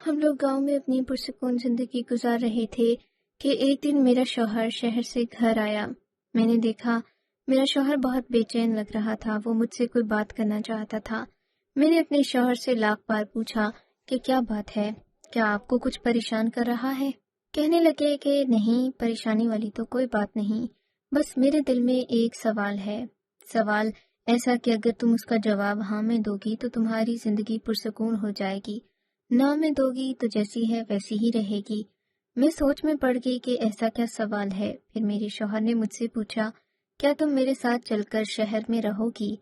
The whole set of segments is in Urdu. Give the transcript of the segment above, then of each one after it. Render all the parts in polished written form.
ہم لوگ گاؤں میں اپنی پرسکون زندگی گزار رہے تھے کہ ایک دن میرا شوہر شہر سے گھر آیا۔ میں نے دیکھا میرا شوہر بہت بے چین لگ رہا تھا، وہ مجھ سے کوئی بات کرنا چاہتا تھا۔ میں نے اپنے شوہر سے لاکھ بار پوچھا کہ کیا بات ہے، کیا آپ کو کچھ پریشان کر رہا ہے؟ کہنے لگے کہ نہیں، پریشانی والی تو کوئی بات نہیں، بس میرے دل میں ایک سوال ہے، سوال ایسا کہ اگر تم اس کا جواب ہاں میں دو گی تو تمہاری زندگی پرسکون ہو جائے گی، نہ میں دو گی تو جیسی ہے ویسی ہی رہے گی۔ میں سوچ میں پڑ گئی کہ ایسا کیا سوال ہے۔ پھر میرے شوہر نے مجھ سے پوچھا، کیا تم میرے ساتھ چل کر شہر میں رہو گی؟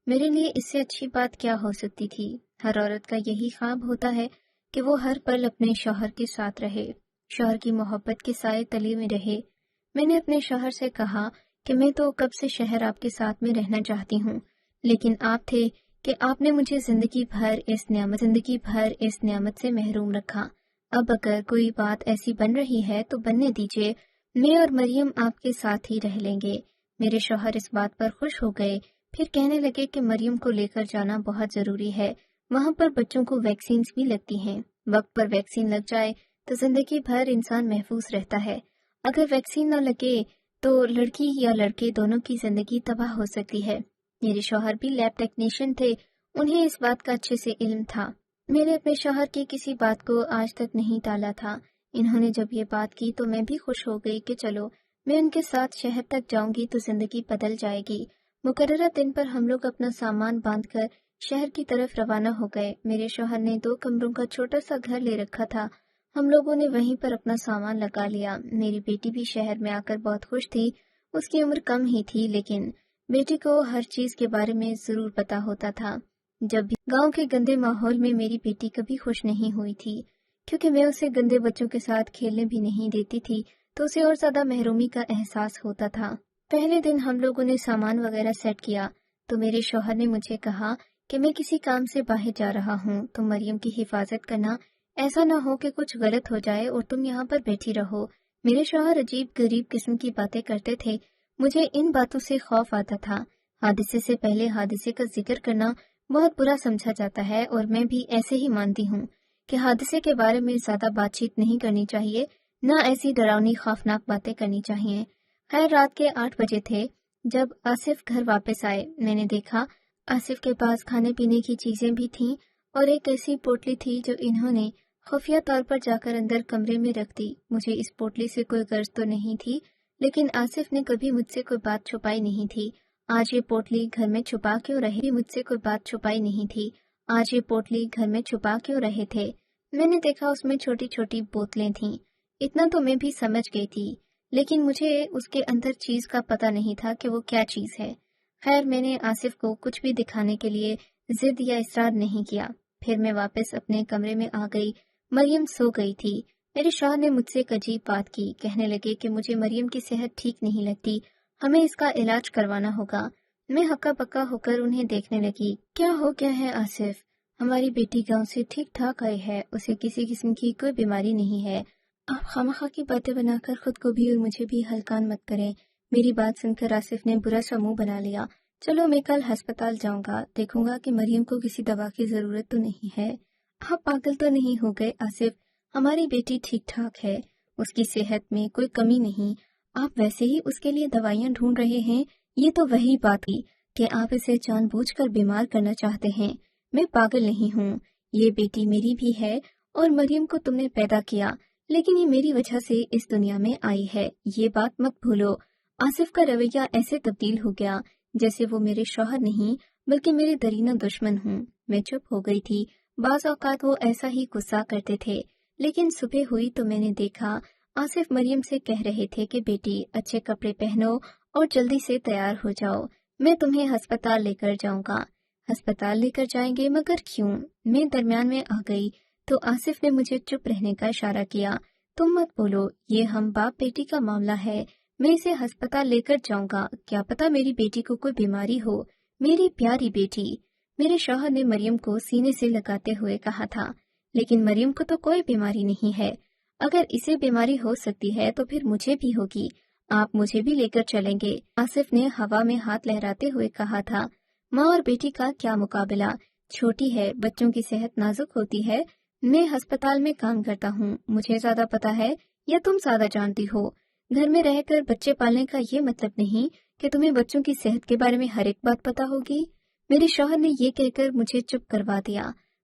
میرے لیے اس سے اچھی بات کیا ہو سکتی تھی؟ ہر عورت کا یہی خواب ہوتا ہے کہ وہ ہر پل اپنے شوہر کے ساتھ رہے، شوہر کی محبت کے سائے تلے میں رہے۔ میں نے اپنے شوہر سے کہا کہ میں تو کب سے شہر آپ کے ساتھ میں رہنا چاہتی ہوں، لیکن آپ تھے کہ آپ نے مجھے زندگی بھر اس نعمت سے محروم رکھا۔ اب اگر کوئی بات ایسی بن رہی ہے تو بننے دیجیے، میں اور مریم آپ کے ساتھ ہی رہ لیں گے۔ میرے شوہر اس بات پر خوش ہو گئے، پھر کہنے لگے کہ مریم کو لے کر جانا بہت ضروری ہے، وہاں پر بچوں کو ویکسینز بھی لگتی ہیں، وقت پر ویکسین لگ جائے تو زندگی بھر انسان محفوظ رہتا ہے، اگر ویکسین نہ لگے تو لڑکی یا لڑکے دونوں کی زندگی تباہ ہو سکتی ہے۔ میرے شوہر بھی لیب ٹیکنیشین تھے، انہیں اس بات کا اچھے سے علم تھا۔ میں نے اپنے شوہر کی کسی بات کو آج تک نہیں ٹالا تھا۔ انہوں نے جب یہ بات کی تو میں بھی خوش ہو گئی کہ چلو میں ان کے ساتھ شہر تک جاؤں گی تو زندگی بدل جائے گی۔ مقررہ دن پر ہم لوگ اپنا سامان باندھ کر شہر کی طرف روانہ ہو گئے۔ میرے شوہر نے 2 کمروں کا چھوٹا سا گھر لے رکھا تھا، ہم لوگوں نے وہیں پر اپنا سامان لگا لیا۔ میری بیٹی بھی شہر میں آ کر بہت خوش تھی، اس کی عمر کم ہی تھی لیکن بیٹی کو ہر چیز کے بارے میں ضرور پتا ہوتا تھا۔ جب بھی گاؤں کے گندے ماحول میں میری بیٹی کبھی خوش نہیں ہوئی تھی، کیونکہ میں اسے گندے بچوں کے ساتھ کھیلنے بھی نہیں دیتی تھی تو اسے اور زیادہ محرومی کا احساس ہوتا تھا۔ پہلے دن ہم لوگوں نے سامان وغیرہ سیٹ کیا تو میرے شوہر نے مجھے کہا کہ میں کسی کام سے باہر جا رہا ہوں تو مریم کی حفاظت کرنا، ایسا نہ ہو کہ کچھ غلط ہو جائے اور تم یہاں پر بیٹھی رہو۔ میرے شوہر عجیب غریب قسم کی باتیں کرتے تھے، مجھے ان باتوں سے خوف آتا تھا۔ حادثے سے پہلے حادثے کا ذکر کرنا بہت برا سمجھا جاتا ہے اور میں بھی ایسے ہی مانتی ہوں کہ حادثے کے بارے میں زیادہ بات چیت نہیں کرنی چاہیے، نہ ایسی ڈراؤنی خوفناک باتیں کرنی چاہیے۔ خیر رات کے 8 بجے تھے جب آصف گھر واپس آئے۔ میں نے دیکھا آصف کے پاس کھانے پینے کی چیزیں بھی تھیں اور ایک ایسی پوٹلی تھی جو انہوں نے خفیہ طور پر جا کر اندر کمرے میں رکھ دی۔ مجھے اس پوٹلی سے کوئی غرض تو نہیں تھی لیکن آصف نے کبھی مجھ سے کوئی بات چھپائی نہیں تھی۔ آج یہ پوٹلی گھر میں چھپا کیوں رہے تھے؟ میں نے دیکھا اس میں چھوٹی چھوٹی بوتلیں تھیں، اتنا تو میں بھی سمجھ گئی تھی لیکن مجھے اس کے اندر چیز کا پتہ نہیں تھا کہ وہ کیا چیز ہے۔ خیر میں نے آصف کو کچھ بھی دکھانے کے لیے ضد یا اصرار نہیں کیا۔ پھر میں واپس اپنے کمرے میں آ گئی۔ مریم سو گئی تھی۔ میرے شوہر نے مجھ سے ایک عجیب بات کی، کہنے لگے کہ مجھے مریم کی صحت ٹھیک نہیں لگتی، ہمیں اس کا علاج کروانا ہوگا۔ میں ہکا بکا ہو کر انہیں دیکھنے لگی۔ کیا ہو گیا ہے آصف؟ ہماری بیٹی گاؤں سے ٹھیک ٹھاک آئی ہے، اسے کسی قسم کی کوئی بیماری نہیں ہے، آپ خامخواہ کی باتیں بنا کر خود کو بھی اور مجھے بھی ہلکان مت کریں۔ میری بات سن کر آصف نے برا سا منہ بنا لیا۔ چلو میں کل ہسپتال جاؤں گا، دیکھوں گا کہ مریم کو کسی دوا کی ضرورت تو نہیں ہے۔ آپ پاگل تو نہیں ہو گئے آصف؟ ہماری بیٹی ٹھیک ٹھاک ہے، اس کی صحت میں کوئی کمی نہیں، آپ ویسے ہی اس کے لیے دوائیاں ڈھونڈ رہے ہیں، یہ تو وہی بات ہوئی کہ آپ اسے جان بوجھ کر بیمار کرنا چاہتے ہیں۔ میں پاگل نہیں ہوں، یہ بیٹی میری بھی ہے اور مریم کو تم نے پیدا کیا لیکن یہ میری وجہ سے اس دنیا میں آئی ہے، یہ بات مت بھولو۔ آصف کا رویہ ایسے تبدیل ہو گیا جیسے وہ میرے شوہر نہیں بلکہ میرے درینہ دشمن ہوں۔ میں چپ ہو گئی تھی، بعض اوقات وہ ایسا ہی غصہ کرتے تھے لیکن صبح ہوئی تو میں نے دیکھا آصف مریم سے کہہ رہے تھے کہ بیٹی اچھے کپڑے پہنو اور جلدی سے تیار ہو جاؤ، میں تمہیں ہسپتال لے کر جاؤں گا۔ ہسپتال لے کر جائیں گے؟ مگر کیوں؟ میں درمیان میں آ گئی تو آصف نے مجھے چپ رہنے کا اشارہ کیا۔ تم مت بولو، یہ ہم باپ بیٹی کا معاملہ ہے، میں اسے ہسپتال لے کر جاؤں گا، کیا پتا میری بیٹی کو کوئی بیماری ہو، میری پیاری بیٹی۔ میرے شوہر نے مریم کو سینے سے لگاتے ہوئے کہا تھا، لیکن مریم کو تو کوئی بیماری نہیں ہے، اگر اسے بیماری ہو سکتی ہے تو پھر مجھے بھی ہوگی، آپ مجھے بھی لے کر چلیں گے۔ آصف نے ہوا میں ہاتھ لہراتے ہوئے کہا تھا، ماں اور بیٹی کا کیا مقابلہ، چھوٹی ہے، بچوں کی صحت نازک ہوتی ہے، میں ہسپتال میں کام کرتا ہوں، مجھے زیادہ پتا ہے یا تم زیادہ جانتی ہو؟ گھر میں رہ کر بچے پالنے کا یہ مطلب نہیں کہ تمہیں بچوں کی صحت کے بارے میں ہر ایک بات پتا ہوگی۔ میرے شوہر نے یہ کہہ کر مجھے چپ کروا دیا۔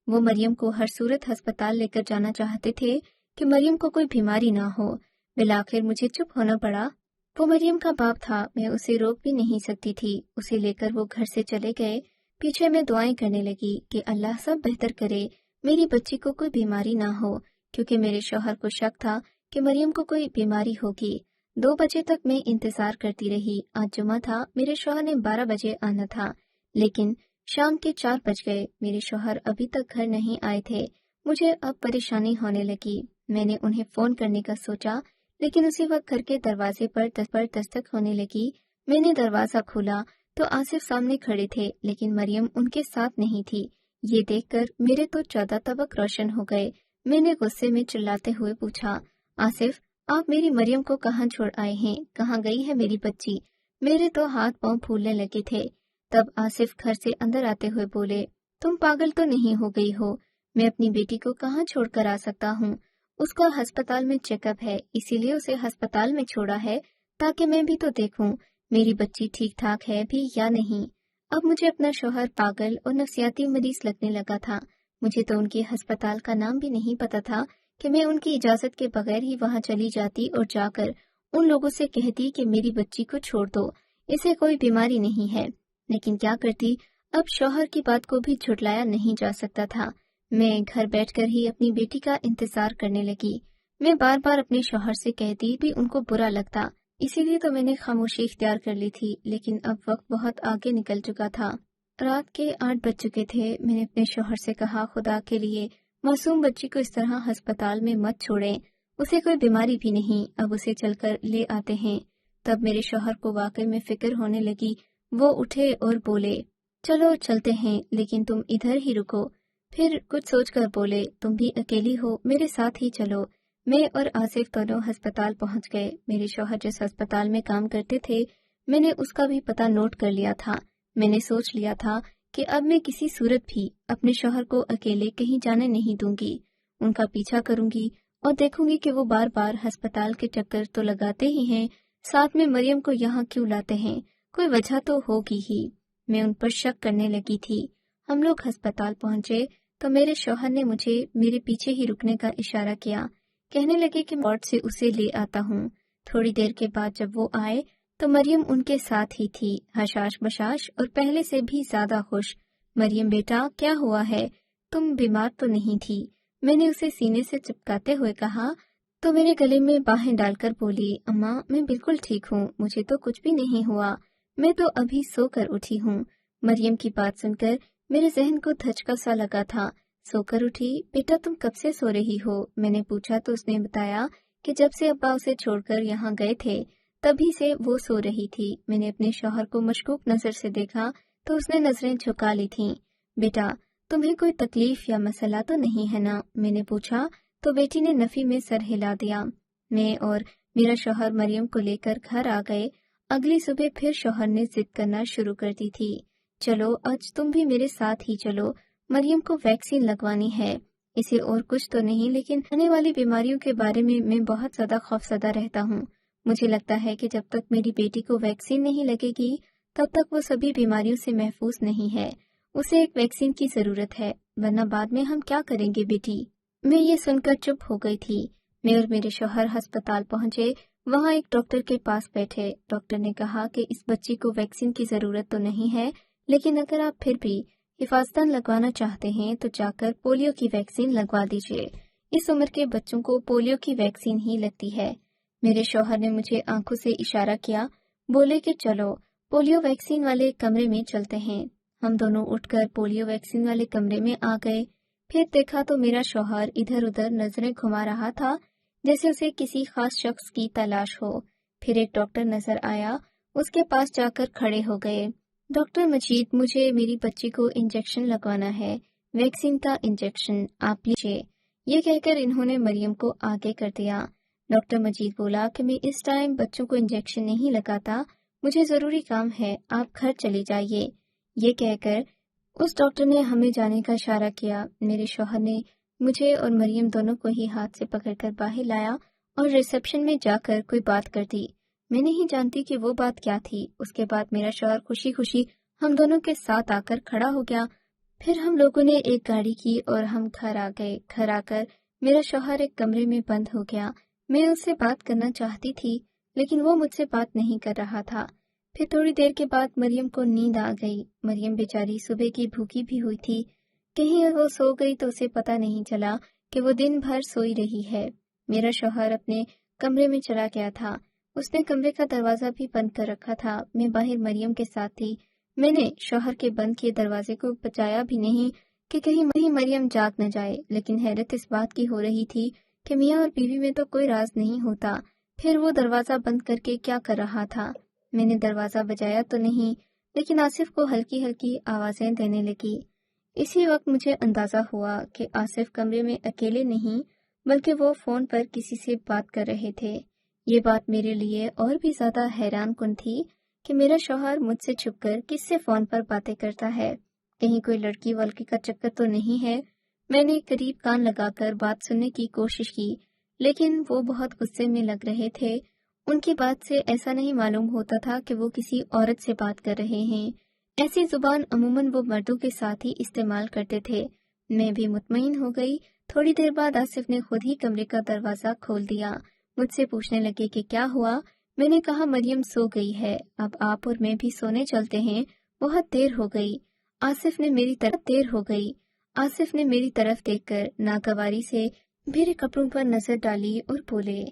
وہ مریم کو ہر صورت ہسپتال لے کر جانا چاہتے تھے کہ مریم کو کوئی بیماری نہ ہو۔ بالآخر مجھے چپ ہونا پڑا۔ وہ مریم کا باپ تھا، میں اسے روک بھی نہیں سکتی تھی۔ اسے لے کر وہ گھر سے چلے گئے۔ پیچھے میں دعائیں کرنے لگی کہ اللہ سب بہتر کرے، میری بچی کو کوئی بیماری نہ ہو، کیونکہ میرے شوہر کو شک تھا کہ مریم کو کوئی بیماری ہوگی۔ 2 بجے تک میں انتظار کرتی رہی۔ آج جمعہ تھا، میرے شوہر نے 12 بجے آنا تھا، لیکن شام کے 4 بج گئے۔ میرے شوہر ابھی تک گھر نہیں آئے تھے۔ مجھے اب پریشانی ہونے لگی۔ میں نے انہیں فون کرنے کا سوچا، لیکن اسی وقت گھر کے دروازے پر دستک ہونے لگی۔ میں نے دروازہ کھولا تو آصف سامنے کھڑے تھے، لیکن مریم ان کے ساتھ نہیں تھی۔ یہ دیکھ کر میرے تو 14 طبق روشن ہو گئے۔ میں نے غصے میں چلاتے ہوئے پوچھا، آصف، آپ میری مریم کو کہاں چھوڑ آئے ہیں؟ کہاں گئی ہے میری بچی؟ میرے تو ہاتھ پاؤں پھولنے لگے تھے۔ تب آصف گھر سے اندر آتے ہوئے بولے، تم پاگل تو نہیں ہو گئی ہو؟ میں اپنی بیٹی کو کہاں چھوڑ کر آ سکتا ہوں؟ اس کا ہسپتال میں چیک اپ ہے، اسی لیے اسے ہسپتال میں چھوڑا ہے تاکہ میں بھی تو دیکھوں میری بچی ٹھیک ٹھاک ہے بھی یا نہیں۔ اب مجھے اپنا شوہر پاگل اور نفسیاتی مریض لگنے لگا تھا۔ مجھے تو ان کے ہسپتال کا نام بھی نہیں پتا تھا کہ میں ان کی اجازت کے بغیر ہی وہاں چلی جاتی اور جا کر ان لوگوں سے کہتی کہ میری بچی کو چھوڑ دو، اسے کوئی بیماری نہیں ہے۔ لیکن کیا کرتی، اب شوہر کی بات کو بھی جھٹلایا نہیں جا سکتا تھا۔ میں گھر بیٹھ کر ہی اپنی بیٹی کا انتظار کرنے لگی۔ میں بار بار اپنے شوہر سے کہتی بھی ان کو برا لگتا، اسی لیے تو میں نے خاموشی اختیار کر لی تھی، لیکن اب وقت بہت آگے نکل چکا تھا۔ رات کے 8 بج چکے تھے۔ میں نے اپنے شوہر سے کہا، خدا کے لیے معصوم بچی کو اس طرح ہسپتال میں مت چھوڑیں، اسے کوئی بیماری بھی نہیں، اب اسے چل کر لے آتے ہیں۔ تب میرے شوہر کو واقعی میں فکر ہونے لگی۔ وہ اٹھے اور بولے، چلو چلتے ہیں، لیکن تم ادھر ہی رکو۔ پھر کچھ سوچ کر بولے، تم بھی اکیلی ہو، میرے ساتھ ہی چلو۔ میں اور آصف دونوں ہسپتال پہنچ گئے۔ میرے شوہر جس ہسپتال میں کام کرتے تھے، میں نے اس کا بھی پتہ نوٹ کر لیا تھا۔ میں نے سوچ لیا تھا کہ اب میں کسی صورت بھی اپنے شوہر کو اکیلے کہیں جانے نہیں دوں گی، ان کا پیچھا کروں گی اور دیکھوں گی کہ وہ بار بار ہسپتال کے چکر تو لگاتے ہی ہیں، ساتھ میں مریم کو یہاں کیوں لاتے ہیں، کوئی وجہ تو ہوگی ہی۔ میں ان پر شک کرنے لگی تھی۔ ہم لوگ ہسپتال پہنچے تو میرے شوہر نے مجھے میرے پیچھے ہی رکنے کا اشارہ کیا، کہنے لگے کہ وارڈ سے اسے لے آتا ہوں۔ تھوڑی دیر کے بعد جب وہ آئے تو مریم ان کے ساتھ ہی تھی، حشاش بشاش اور پہلے سے بھی زیادہ خوش۔ مریم بیٹا، کیا ہوا ہے؟ تم بیمار تو نہیں تھی؟ میں نے اسے سینے سے چپکاتے ہوئے کہا تو میرے گلے میں باہیں ڈال کر بولی، اماں میں بالکل ٹھیک ہوں، مجھے تو کچھ بھی نہیں ہوا، میں تو ابھی سو کر اٹھی ہوں۔ مریم کی بات سن کر میرے ذہن کو دھچکا سا لگا تھا۔ سو کر اٹھی؟ بیٹا تم کب سے سو رہی ہو؟ میں نے پوچھا تو اس نے بتایا کہ جب سے ابا اسے چھوڑ کر یہاں گئے تھے تبھی سے وہ سو رہی تھی۔ میں نے اپنے شوہر کو مشکوک نظر سے دیکھا تو اس نے نظریں جھکا لی تھیں۔ بیٹا تمہیں کوئی تکلیف یا مسئلہ تو نہیں ہے نا؟ میں نے پوچھا تو بیٹی نے نفی میں سر ہلا دیا۔ میں اور میرا شوہر مریم کو لے کر گھر آ گئے۔ اگلی صبح پھر شوہر نے ضد کرنا شروع کر دی تھی، چلو آج تم بھی میرے ساتھ ہی چلو، مریم کو ویکسین لگوانی ہے، اسے اور کچھ تو نہیں، لیکن آنے والی بیماریوں کے بارے میں بہت زیادہ خوفزدہ رہتا ہوں۔ مجھے لگتا ہے کہ جب تک میری بیٹی کو ویکسین نہیں لگے گی تب تک وہ سبھی بیماریوں سے محفوظ نہیں ہے، اسے ایک ویکسین کی ضرورت ہے، ورنہ بعد میں ہم کیا کریں گے بیٹی؟ میں یہ سن کر چپ ہو گئی تھی۔ میں اور میرے شوہر ہسپتال پہنچے، وہاں ایک ڈاکٹر کے پاس بیٹھے۔ ڈاکٹر نے کہا کہ اس بچی کو ویکسین کی ضرورت تو نہیں ہے، لیکن اگر آپ پھر بھی حفاظتاً لگوانا چاہتے ہیں تو جا کر پولیو کی ویکسین لگوا دیجیے، اس عمر کے بچوں کو پولیو کی ویکسین ہی لگتی ہے۔ میرے شوہر نے مجھے آنکھوں سے اشارہ کیا، بولے کہ چلو پولیو ویکسین والے کمرے میں چلتے ہیں۔ ہم دونوں اٹھ کر پولیو ویکسین والے کمرے میں آ گئے۔ پھر دیکھا تو میرا شوہر ادھر ادھر نظریں گھما رہا تھا جیسے اسے کسی خاص شخص کی تلاش ہو۔ پھر ایک ڈاکٹر نظر آیا، اس کے پاس جا کر کھڑے ہو گئے۔ ڈاکٹر مجید، مجھے میری بچی کو انجیکشن لگوانا ہے، ویکسین کا انجیکشن، آپ لیجیے۔ یہ کہہ کر انہوں نے مریم کو آگے کر دیا۔ ڈاکٹر مجید بولا کہ میں اس ٹائم بچوں کو انجیکشن نہیں لگاتا، مجھے ضروری کام ہے، آپ گھر چلی جائیے۔ یہ کہہ کر اس ڈاکٹر نے ہمیں جانے کا اشارہ کیا۔ میرے شوہر نے مجھے اور مریم دونوں کو ہی ہاتھ سے پکڑ کر باہر لایا اور ریسیپشن میں جا کر کوئی بات کر دی۔ میں نہیں جانتی کہ وہ بات کیا تھی۔ اس کے بعد میرا شوہر خوشی خوشی ہم دونوں کے ساتھ آ کر کھڑا ہو گیا۔ پھر ہم لوگوں نے ایک گاڑی کی اور ہم گھر آ گئے۔ گھر آ کر میرا شوہر ایک کمرے میں بند ہو گیا۔ میں اس سے بات کرنا چاہتی تھی لیکن وہ مجھ سے بات نہیں کر رہا تھا۔ پھر تھوڑی دیر کے بعد مریم کو نیند آ گئی۔ مریم بیچاری صبح کی بھوکی بھی ہوئی تھی، کہیں وہ سو گئی تو اسے پتہ نہیں چلا کہ وہ دن بھر سوئی رہی ہے۔ میرا شوہر اپنے کمرے میں چلا گیا تھا۔ اس نے کمرے کا دروازہ بھی بند کر رکھا تھا۔ میں باہر مریم کے ساتھ تھی۔ میں نے شوہر کے بند کیے دروازے کو بچایا بھی نہیں کہ کہیں مریم جاگ نہ جائے، لیکن حیرت اس بات کی ہو رہی تھی کہ میاں اور بیوی میں تو کوئی راز نہیں ہوتا، پھر وہ دروازہ بند کر کے کیا کر رہا تھا؟ میں نے دروازہ بجایا تو نہیں، لیکن آصف کو ہلکی ہلکی آوازیں دینے لگی۔ اسی وقت مجھے اندازہ ہوا کہ آصف کمرے میں اکیلے نہیں بلکہ وہ فون پر کسی سے بات کر رہے تھے۔ یہ بات میرے لیے اور بھی زیادہ حیران کن تھی کہ میرا شوہر مجھ سے چھپ کر کس سے فون پر باتیں کرتا ہے، کہیں کوئی لڑکی ولکی کا چکر تو نہیں ہے۔ میں نے قریب کان لگا کر بات سننے کی کوشش کی، لیکن وہ بہت غصے میں لگ رہے تھے۔ ان کی بات سے ایسا نہیں معلوم ہوتا تھا کہ وہ کسی عورت سے بات کر رہے ہیں۔ ایسی زبان عموماً وہ مردوں کے ساتھ ہی استعمال کرتے تھے۔ میں بھی مطمئن ہو گئی۔ تھوڑی دیر بعد آصف نے خود ہی کمرے کا دروازہ کھول دیا۔ مجھ سے پوچھنے لگے کہ کیا ہوا۔ میں نے کہا مریم سو گئی ہے، اب آپ اور میں بھی سونے چلتے ہیں، بہت دیر ہو گئی۔ آصف نے میری طرف دیکھ کر ناگواری سے میرے کپڑوں پر نظر ڈالی اور بولے،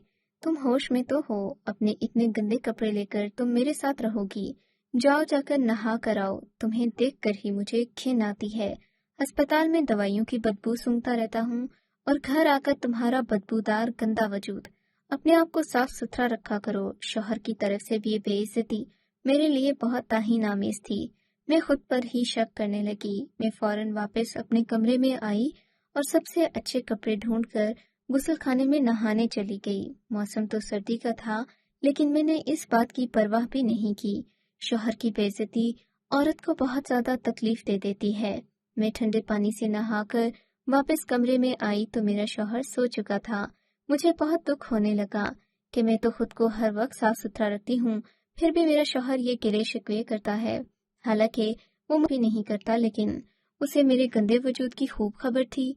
تم ہوش میں تو ہو؟ اپنے اتنے گندے کپڑے لے کر تم میرے ساتھ رہو گی؟ جاؤ جا کر نہا کر آؤ، تمہیں دیکھ کر ہی مجھے گھن آتی ہے۔ ہسپتال میں دوائیوں کی بدبو سونگھتا رہتا ہوں اور گھر آ کر تمہارا بدبودار گندا وجود۔ اپنے آپ کو صاف ستھرا رکھا کرو۔ شوہر کی طرف سے بھی یہ بے عزتی میرے لیے بہت توہین آمیز تھی۔ میں خود پر ہی شک کرنے لگی۔ میں فوراً واپس اپنے کمرے میں آئی اور سب سے اچھے کپڑے ڈھونڈ کر غسل خانے میں نہانے چلی گئی۔ موسم تو سردی کا تھا، لیکن میں نے اس بات کی پرواہ بھی نہیں کی۔ شوہر کی بے عزتی عورت کو بہت زیادہ تکلیف دے دیتی ہے۔ میں ٹھنڈے پانی سے نہا کر واپس کمرے میں آئی تو میرا شوہر سو چکا تھا۔ مجھے بہت دکھ ہونے لگا کہ میں تو خود کو ہر وقت صاف ستھرا رکھتی ہوں، پھر بھی میرا شوہر یہ گلے شکوے کرتا ہے۔ حالانکہ وہ بھی نہیں کرتا، لیکن اسے میرے گندے وجود کی خوب خبر تھی۔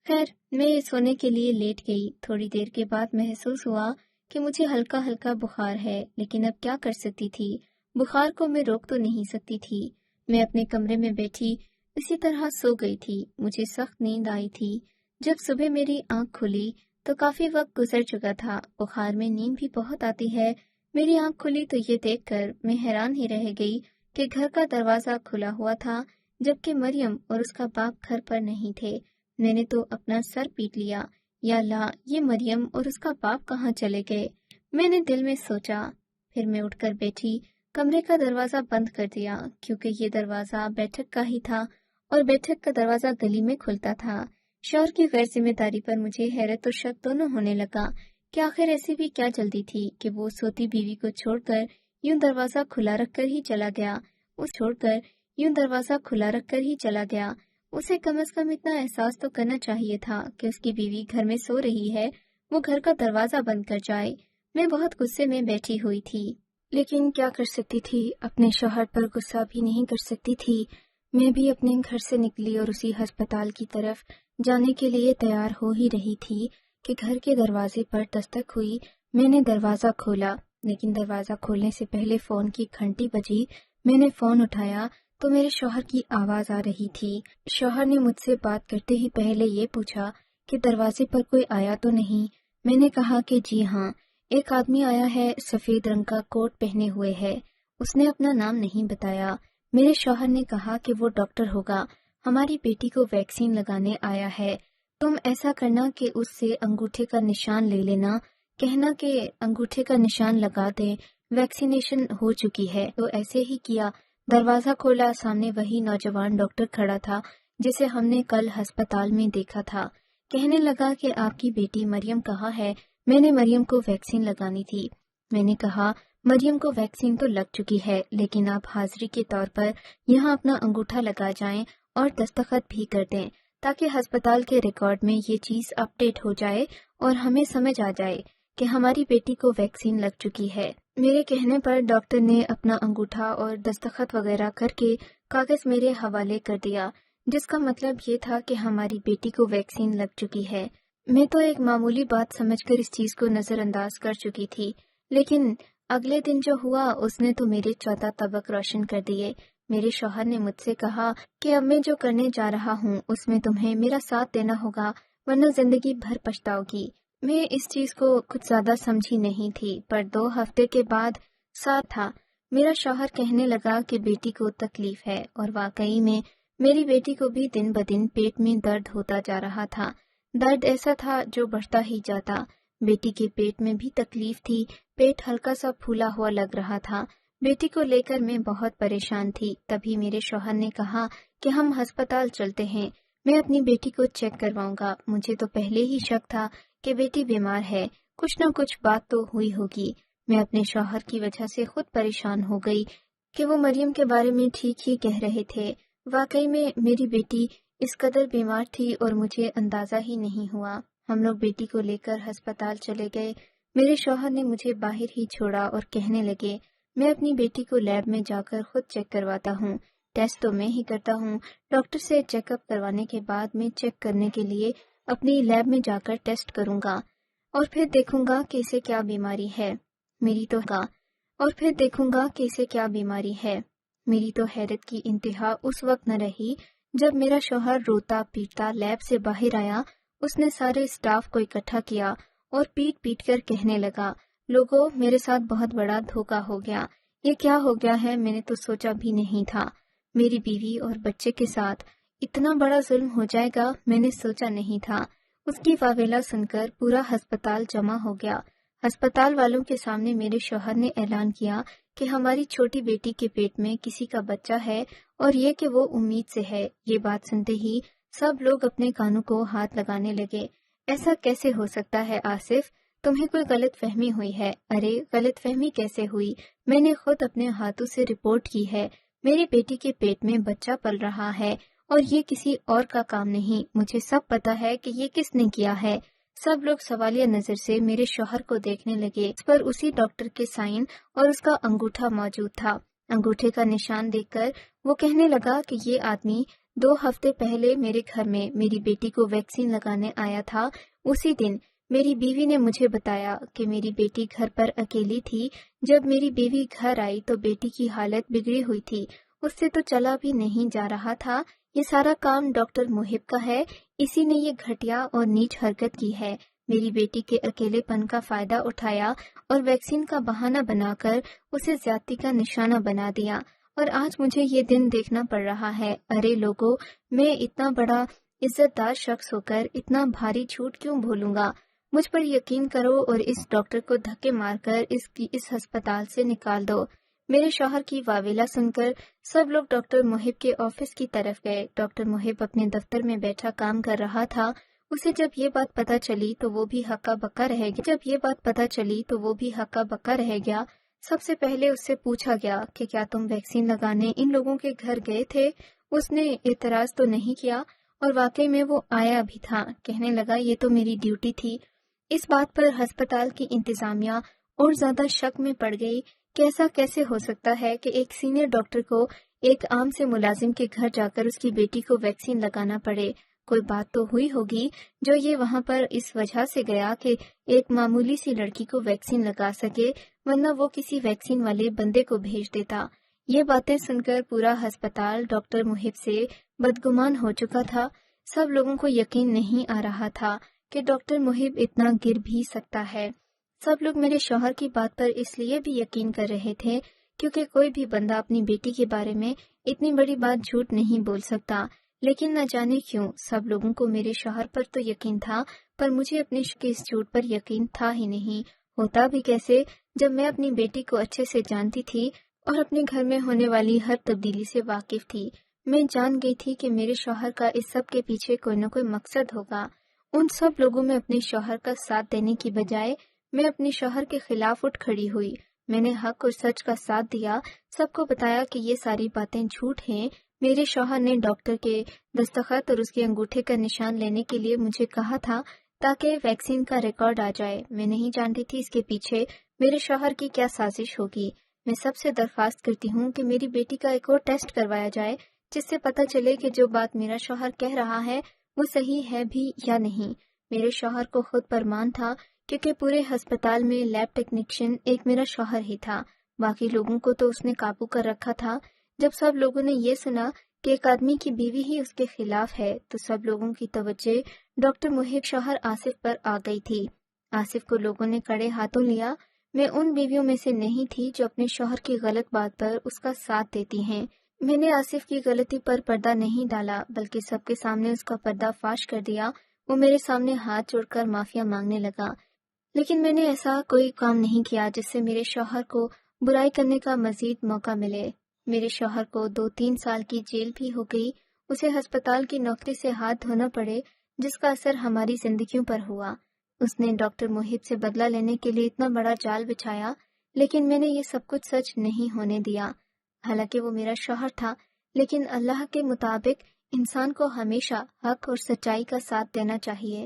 خیر، میں سونے کے لیے لیٹ گئی۔ تھوڑی دیر کے بعد محسوس ہوا کہ مجھے ہلکا ہلکا بخار ہے، لیکن اب کیا کر سکتی تھی؟ بخار کو میں روک تو نہیں سکتی تھی۔ میں اپنے کمرے میں بیٹھی اسی طرح سو گئی تھی۔ مجھے سخت نیند آئی تھی۔ جب صبح میری آنکھ کھلی تو کافی وقت گزر چکا تھا۔ بخار میں نیند بھی بہت آتی ہے۔ میری آنکھ کھلی تو یہ دیکھ کر میں حیران ہی رہ گئی کہ گھر کا دروازہ کھلا ہوا تھا، جبکہ مریم اور اس کا باپ گھر پر نہیں تھے۔ میں نے تو اپنا سر پیٹ لیا، یا اللہ، یہ مریم اور اس کا باپ کہاں چلے گئے؟ میں نے دل میں سوچا۔ پھر میں اٹھ کر بیٹھی، کمرے کا دروازہ بند کر دیا، کیونکہ یہ دروازہ بیٹھک کا ہی تھا اور بیٹھک کا دروازہ گلی میں کھلتا تھا۔ شوہر کی غیر ذمہ داری پر مجھے حیرت و شک دونوں ہونے لگا کہ آخر ایسی بھی کیا جلدی تھی کہ وہ سوتی بیوی کو چھوڑ کر یوں دروازہ کھلا رکھ کر ہی چلا گیا۔ اسے کم از کم اتنا احساس تو کرنا چاہیے تھا کہ اس کی بیوی گھر میں سو رہی ہے، وہ گھر کا دروازہ بند کر جائے۔ میں بہت غصے میں بیٹھی ہوئی تھی، لیکن کیا کر سکتی تھی؟ اپنے شوہر پر غصہ بھی نہیں کر سکتی تھی۔ میں بھی اپنے گھر سے نکلی اور اسی ہسپتال کی طرف جانے کے لیے تیار ہو ہی رہی تھی کہ گھر کے دروازے پر دستک ہوئی۔ میں نے دروازہ کھولا، لیکن دروازہ کھولنے سے پہلے فون کی گھنٹی بجی۔ میں نے فون اٹھایا تو میرے شوہر کی آواز آ رہی تھی۔ شوہر نے مجھ سے بات کرتے ہی پہلے یہ پوچھا کہ دروازے پر کوئی آیا تو نہیں۔ میں نے کہا کہ جی ہاں، ایک آدمی آیا ہے، سفید رنگ کا کوٹ پہنے ہوئے ہے۔ اس نے اپنا نام نہیں بتایا۔ میرے شوہر نے کہا کہ وہ ڈاکٹر ہوگا، ہماری بیٹی کو ویکسین لگانے آیا ہے۔ تم ایسا کرنا کہ اس سے انگوٹھے کا نشان لے لینا، کہنا کہ انگوٹھے کا نشان لگا دے، ویکسینیشن ہو چکی ہے۔ تو ایسے ہی کیا۔ دروازہ کھولا، سامنے وہی نوجوان ڈاکٹر کھڑا تھا جسے ہم نے کل ہسپتال میں دیکھا تھا۔ کہنے لگا کہ آپ کی بیٹی مریم کہاں ہے؟ میں نے مریم کو ویکسین لگانی تھی۔ میں نے کہا مریم کو ویکسین تو لگ چکی ہے، لیکن آپ حاضری کے طور پر یہاں اپنا انگوٹھا لگا جائیں اور دستخط بھی کر دیں تاکہ ہسپتال کے ریکارڈ میں یہ چیز اپڈیٹ ہو جائے اور ہمیں سمجھ آ جائے کہ ہماری بیٹی کو ویکسین لگ چکی ہے۔ میرے کہنے پر ڈاکٹر نے اپنا انگوٹھا اور دستخط وغیرہ کر کے کاغذ میرے حوالے کر دیا، جس کا مطلب یہ تھا کہ ہماری بیٹی کو ویکسین لگ چکی ہے۔ میں تو ایک معمولی بات سمجھ کر اس چیز کو نظر انداز کر چکی تھی، لیکن اگلے دن جو ہوا اس نے تو میرے 14 طبق روشن کر دیے۔ میرے شوہر نے مجھ سے کہا کہ اب میں جو کرنے جا رہا ہوں اس میں تمہیں میرا ساتھ دینا ہوگا، ورنہ زندگی بھر پچھتاؤ گی۔ میں اس چیز کو کچھ زیادہ سمجھی نہیں تھی، پر 2 ہفتے کے بعد ساتھ تھا۔ میرا شوہر کہنے لگا کہ بیٹی کو تکلیف ہے، اور واقعی میں میری بیٹی کو بھی دن بدن پیٹ میں درد ہوتا جا رہا تھا۔ درد ایسا تھا جو بڑھتا ہی جاتا۔ بیٹی کے پیٹ میں بھی تکلیف تھی، پیٹ ہلکا سا پھولا ہوا لگ رہا تھا۔ بیٹی کو لے کر میں بہت پریشان تھی۔ تبھی میرے شوہر نے کہا کہ ہم ہسپتال چلتے ہیں، میں اپنی بیٹی کو چیک کرواؤں گا۔ مجھے تو پہلے ہی شک تھا کہ بیٹی بیمار ہے، کچھ نہ کچھ بات تو ہوئی ہوگی۔ میں اپنے شوہر کی وجہ سے خود پریشان ہو گئی کہ وہ مریم کے بارے میں ٹھیک ہی کہہ رہے تھے۔ واقعی میں میری بیٹی اس قدر بیمار تھی اور مجھے اندازہ ہی نہیں ہوا۔ ہم لوگ بیٹی کو لے کر ہسپتال چلے گئے۔ میرے شوہر نے مجھے باہر ہی چھوڑا اور کہنے لگے، میں اپنی بیٹی کو لیب میں جا کر خود چیک کرواتا ہوں، ٹیسٹ تو میں ہی کرتا ہوں۔ ڈاکٹر سے چیک اپ کروانے کے بعد میں چیک کرنے کے لیے اپنی لیب میں جا کر ٹیسٹ کروں گا اور پھر دیکھوں گا کہ اسے کیا بیماری ہے۔ میری تو حیرت کی انتہا اس وقت نہ رہی جب میرا شوہر روتا پیٹتا لیب سے باہر آیا۔ اس نے سارے اسٹاف کو اکٹھا کیا اور پیٹ پیٹ کر کہنے لگا، لوگوں، میرے ساتھ بہت بڑا دھوکہ ہو گیا۔ یہ کیا ہو گیا ہے، میں نے تو سوچا بھی نہیں تھا۔ میری بیوی اور بچے کے ساتھ اتنا بڑا ظلم ہو جائے گا، میں نے سوچا نہیں تھا۔ اس کی واویلا سن کر پورا ہسپتال جمع ہو گیا۔ ہسپتال والوں کے سامنے میرے شوہر نے اعلان کیا کہ ہماری چھوٹی بیٹی کے پیٹ میں کسی کا بچہ ہے اور یہ کہ وہ امید سے ہے۔ یہ بات سنتے ہی سب لوگ اپنے کانوں کو ہاتھ لگانے لگے۔ ایسا کیسے ہو سکتا ہے آصف؟ تمہیں کوئی غلط فہمی ہوئی ہے۔ ارے غلط فہمی کیسے ہوئی؟ میں نے خود اپنے ہاتھوں سے رپورٹ کی ہے۔ میری بیٹی کے پیٹ میں بچہ پل رہا ہے اور یہ کسی اور کا کام نہیں۔ مجھے سب پتا ہے کہ یہ کس نے کیا ہے۔ سب لوگ سوالیہ نظر سے میرے شوہر کو دیکھنے لگے۔ اس پر اسی ڈاکٹر کے سائن اور اس کا انگوٹھا موجود تھا۔ انگوٹھے کا نشان دیکھ کر وہ کہنے لگا کہ یہ آدمی 2 ہفتے پہلے میرے گھر میں میری بیٹی کو ویکسین لگانے آیا تھا۔ اسی دن میری بیوی نے مجھے بتایا کہ میری بیٹی گھر پر اکیلی تھی۔ جب میری بیوی گھر آئی تو بیٹی کی حالت بگڑی ہوئی تھی، اس سے تو چلا بھی نہیں جا رہا تھا۔ یہ سارا کام ڈاکٹر محب کا ہے، اسی نے یہ گھٹیا اور نیچ حرکت کی ہے۔ میری بیٹی کے اکیلے پن کا فائدہ اٹھایا اور ویکسین کا بہانہ بنا کر اسے زیادتی کا نشانہ بنا دیا، اور آج مجھے یہ دن دیکھنا پڑ رہا ہے۔ ارے لوگوں، میں اتنا بڑا عزت دار شخص ہو کر اتنا بھاری جھوٹ کیوں بولوں گا؟ مجھ پر یقین کرو اور اس ڈاکٹر کو دھکے مار کر اس ہسپتال سے نکال دو۔ میرے شوہر کی واویلا سن کر سب لوگ ڈاکٹر محب کے آفس کی طرف گئے۔ ڈاکٹر محب اپنے دفتر میں بیٹھا کام کر رہا تھا۔ اسے جب یہ بات پتہ چلی تو وہ بھی ہکا بکا رہ گیا۔ سب سے پہلے اس سے پوچھا گیا کہ کیا تم ویکسین لگانے ان لوگوں کے گھر گئے تھے؟ اس نے اعتراض تو نہیں کیا، اور واقعی میں وہ آیا بھی تھا۔ کہنے لگا، یہ تو میری ڈیوٹی تھی۔ اس بات پر ہسپتال کی انتظامیہ اور زیادہ شک میں پڑ گئی کہ ایسا کیسے ہو سکتا ہے کہ ایک سینئر ڈاکٹر کو ایک عام سے ملازم کے گھر جا کر اس کی بیٹی کو ویکسین لگانا پڑے۔ کوئی بات تو ہوئی ہوگی جو یہ وہاں پر اس وجہ سے گیا کہ ایک معمولی سی لڑکی کو ویکسین لگا سکے، ورنہ وہ کسی ویکسین والے بندے کو بھیج دیتا۔ یہ باتیں سن کر پورا ہسپتال ڈاکٹر محب سے بدگمان ہو چکا تھا۔ سب لوگوں کو یقین نہیں آ رہا تھا کہ ڈاکٹر محب اتنا گر بھی سکتا ہے۔ سب لوگ میرے شوہر کی بات پر اس لیے بھی یقین کر رہے تھے کیونکہ کوئی بھی بندہ اپنی بیٹی کے بارے میں اتنی بڑی بات جھوٹ نہیں بول سکتا۔ لیکن نہ جانے کیوں سب لوگوں کو میرے شوہر پر تو یقین تھا، پر مجھے اپنے اس جھوٹ پر یقین تھا ہی نہیں۔ ہوتا بھی کیسے جب میں اپنی بیٹی کو اچھے سے جانتی تھی اور اپنے گھر میں ہونے والی ہر تبدیلی سے واقف تھی۔ میں جان گئی تھی کہ میرے شوہر کا اس سب کے پیچھے کوئی نہ کوئی مقصد ہوگا۔ ان سب لوگوں میں اپنے شوہر کا ساتھ دینے کی بجائے میں اپنے شوہر کے خلاف اٹھ کھڑی ہوئی۔ میں نے حق اور سچ کا ساتھ دیا، سب کو بتایا کہ یہ ساری باتیں جھوٹ ہیں۔ میرے شوہر نے ڈاکٹر کے دستخط اور اس کے انگوٹھے کا نشان لینے کے لیے مجھے کہا تھا تاکہ ویکسین کا ریکارڈ آ جائے۔ میں نہیں جانتی تھی اس کے پیچھے میرے شوہر کی کیا سازش ہوگی۔ میں سب سے درخواست کرتی ہوں کہ میری بیٹی کا ایک اور ٹیسٹ کروایا جائے جس سے پتہ چلے کہ جو بات میرا شوہر کہہ رہا ہے وہ صحیح ہے بھی یا نہیں۔ میرے شوہر کو خود پرمان تھا کیونکہ پورے ہسپتال میں لیب ٹیکنیشین ایک میرا شوہر ہی تھا، باقی لوگوں کو تو اس نے قابو کر رکھا تھا۔ جب سب لوگوں نے یہ سنا کہ ایک آدمی کی بیوی ہی اس کے خلاف ہے تو سب لوگوں کی توجہ ڈاکٹر محب شوہر آصف پر آ گئی تھی۔ آصف کو لوگوں نے کڑے ہاتھوں لیا۔ میں ان بیویوں میں سے نہیں تھی جو اپنے شوہر کی غلط بات پر اس کا ساتھ دیتی ہیں۔ میں نے آصف کی غلطی پر پردہ نہیں ڈالا بلکہ سب کے سامنے اس کا پردہ فاش کر دیا۔ وہ میرے سامنے ہاتھ جوڑ کر معافیا مانگنے لگا، لیکن میں نے ایسا کوئی کام نہیں کیا جس سے میرے شوہر کو برائی کرنے کا مزید موقع ملے۔ میرے شوہر کو 2-3 سال کی جیل بھی ہو گئی، اسے ہسپتال کی نوکری سے ہاتھ دھونا پڑے جس کا اثر ہماری زندگیوں پر ہوا۔ اس نے ڈاکٹر محب سے بدلہ لینے کے لیے اتنا بڑا جال بچھایا، لیکن میں نے یہ سب کچھ سچ نہیں ہونے دیا۔ حالانکہ وہ میرا شوہر تھا، لیکن اللہ کے مطابق انسان کو ہمیشہ حق اور سچائی کا ساتھ دینا چاہیے۔